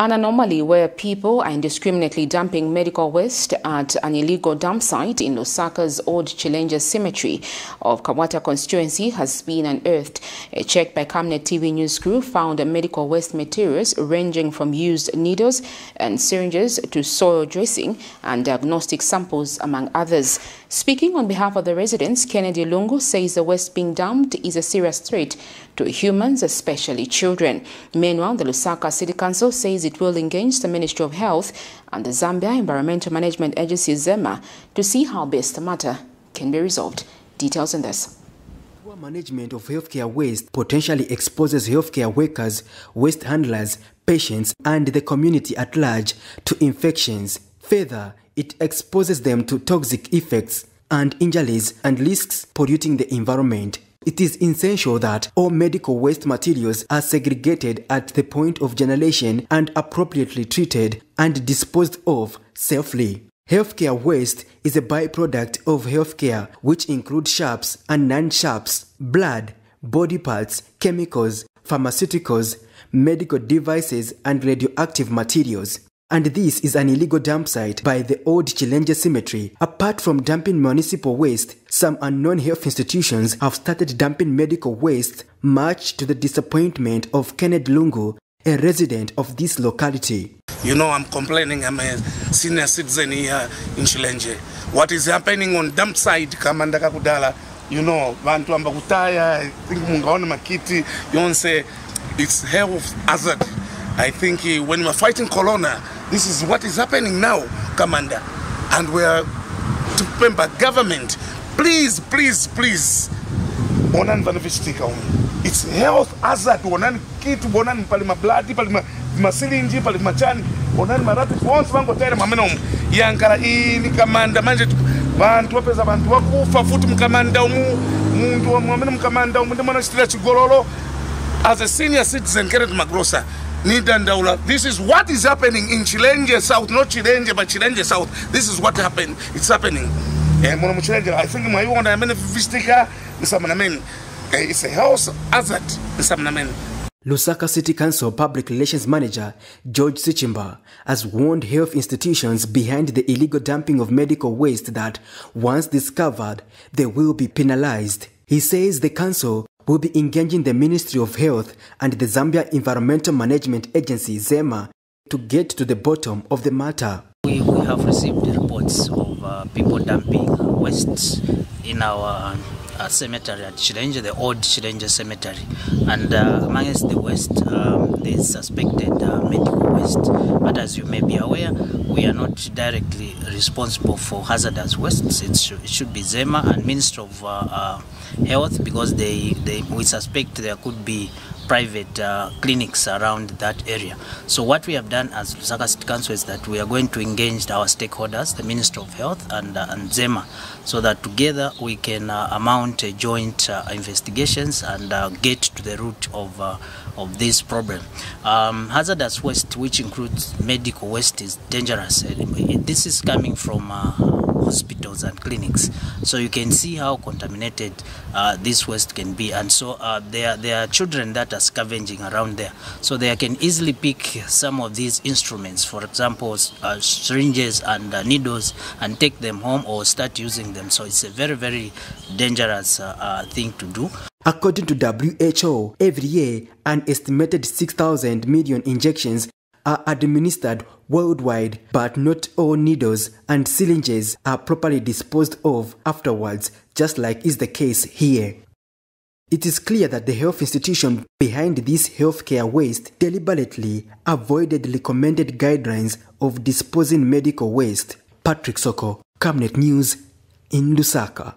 An anomaly where people are indiscriminately dumping medical waste at an illegal dump site in Lusaka's Old Chilenje Cemetery of Kawata constituency has been unearthed. A check by Camnet TV news crew found medical waste materials ranging from used needles and syringes to soil dressing and diagnostic samples, among others. Speaking on behalf of the residents, Kennedy Lungu says the waste being dumped is a serious threat to humans, especially children. Meanwhile, the Lusaka City Council says it will engage the Ministry of Health and the Zambia Environmental Management Agency ZEMA to see how best the matter can be resolved. Details on this. Poor management of healthcare waste potentially exposes healthcare workers, waste handlers, patients, and the community at large to infections. Further, it exposes them to toxic effects and injuries and risks polluting the environment. It is essential that all medical waste materials are segregated at the point of generation and appropriately treated and disposed of safely. Healthcare waste is a byproduct of healthcare, which includes sharps and non-sharps, blood, body parts, chemicals, pharmaceuticals, medical devices, and radioactive materials. And this is an illegal dump site by the Old Chilenje Cemetery. Apart from dumping municipal waste, some unknown health institutions have started dumping medical waste, much to the disappointment of Kenneth Lungu, a resident of this locality. You know, I'm complaining, I'm a senior citizen here in Chilenje. What is happening on dump site, Kamanda Kakudala, you know, Bantu Ambakutaya, I think Mungaona Makiti, Yonse, it's health hazard. I think when we're fighting Corona, this is what is happening now, Commander. And we are to remember government, please, please, please, Bonan Vanifistika. It's health hazard. Bonan kit, Bonan Palima Bloody, Palima Masilinji, Palima Chan, Bonan Marati, once Bango Terra Mamenom, Yankara in Commander, Manjet, Bantuapes Abantuaku, Fafutum Commander, Mundu, Momenum Commander, Mundamana Stretch Gorolo, as a senior citizen, Kenneth Magrosa. This is what is happening in Chilenje South, not Chilenje, but Chilenje South. This is what happened. It's happening. I think my own it's a house hazard. Lusaka City Council Public Relations Manager George Sichimba has warned health institutions behind the illegal dumping of medical waste that once discovered, they will be penalized. He says the council will be engaging the Ministry of Health and the Zambia Environmental Management Agency ZEMA to get to the bottom of the matter. We have received reports of people dumping wastes in our cemetery at Chilenje, the Old Chilenje Cemetery. And amongst the waste, there is suspected medical waste. But as you may be aware, we are not directly responsible for hazardous wastes. It should be ZEMA and Ministry of Health, because we suspect there could be private clinics around that area. So what we have done as Lusaka City Council is that we are going to engage our stakeholders, the Ministry of Health and ZEMA, so that together we can mount a joint investigations and get to the root of this problem. Hazardous waste, which includes medical waste, is dangerous. This is coming from hospitals and clinics, so you can see how contaminated this waste can be. And so there are children that are scavenging around there, so they can easily pick some of these instruments, for example syringes and needles, and take them home or start using them. So it's a very, very dangerous thing to do. According to WHO, every year an estimated 6,000 million injections are administered worldwide, but not all needles and syringes are properly disposed of afterwards, just like is the case here. It is clear that the health institution behind this healthcare waste deliberately avoided recommended guidelines of disposing medical waste. Patrick Soko, Camnet News in Lusaka.